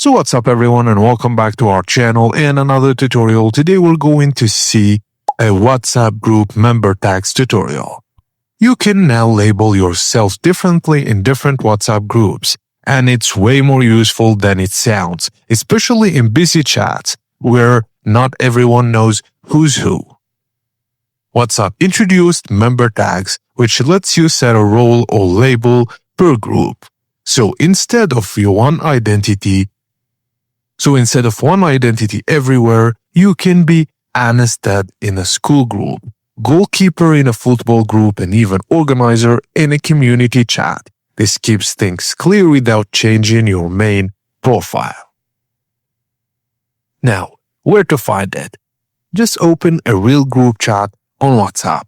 So what's up everyone and welcome back to our channel in another tutorial. Today we're going to see a WhatsApp group member tags tutorial. You can now label yourself differently in different WhatsApp groups, and it's way more useful than it sounds, especially in busy chats where not everyone knows who's who. WhatsApp introduced member tags, which lets you set a role or label per group. So instead of one identity everywhere, you can be Anasted in a school group, goalkeeper in a football group, and even organizer in a community chat. This keeps things clear without changing your main profile. Now, where to find it? Just open a real group chat on WhatsApp.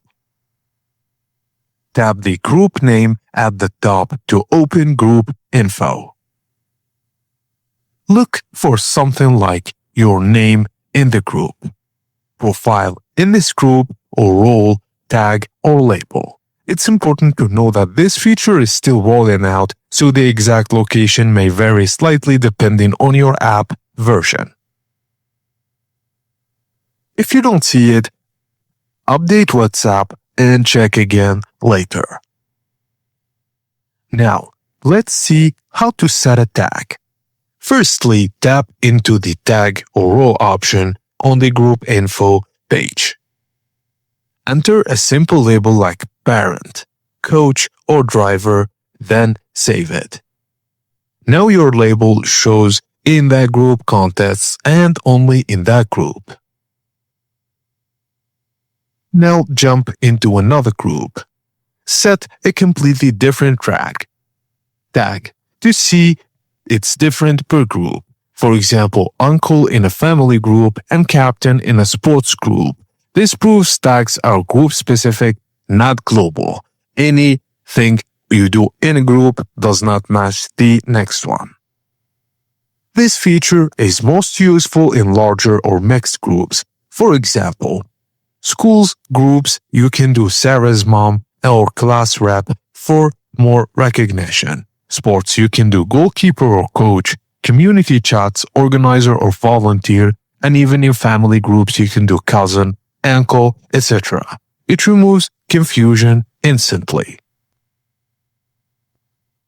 Tap the group name at the top to open group info. Look for something like your name in the group, profile in this group, or role, tag, or label. It's important to know that this feature is still rolling out, so the exact location may vary slightly depending on your app version. If you don't see it, update WhatsApp and check again later. Now, let's see how to set a tag. Firstly, tap into the tag or role option on the group info page. Enter a simple label like parent, coach, or driver, then save it. Now your label shows in that group context and only in that group. Now jump into another group. Set a completely different tag to see it's different per group. For example, uncle in a family group and captain in a sports group. This proves tags are group specific, not global. Anything you do in a group does not match the next one. This feature is most useful in larger or mixed groups. For example, schools groups, you can do Sarah's mom or class rep for more recognition. Sports, you can do goalkeeper or coach. Community chats, organizer or volunteer. And even in family groups, you can do cousin, uncle, etc. It removes confusion instantly.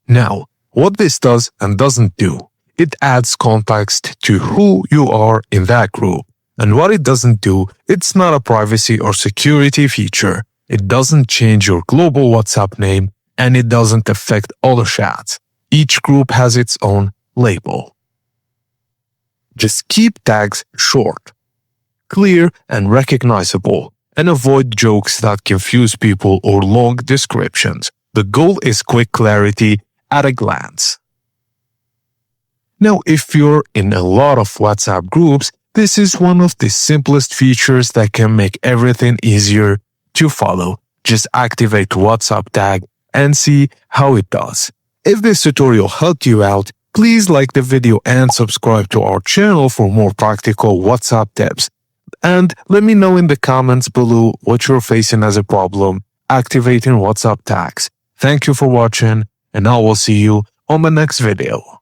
Now, what this does and doesn't do, it adds context to who you are in that group. And what it doesn't do, it's not a privacy or security feature. It doesn't change your global WhatsApp name, and it doesn't affect other chats. Each group has its own label. Just keep tags short, clear, and recognizable, and avoid jokes that confuse people or long descriptions. The goal is quick clarity at a glance. Now, if you're in a lot of WhatsApp groups, this is one of the simplest features that can make everything easier to follow. Just activate WhatsApp tag and see how it does. If this tutorial helped you out, please like the video and subscribe to our channel for more practical WhatsApp tips. And let me know in the comments below what you're facing as a problem activating WhatsApp tags. Thank you for watching, and I will see you on the next video.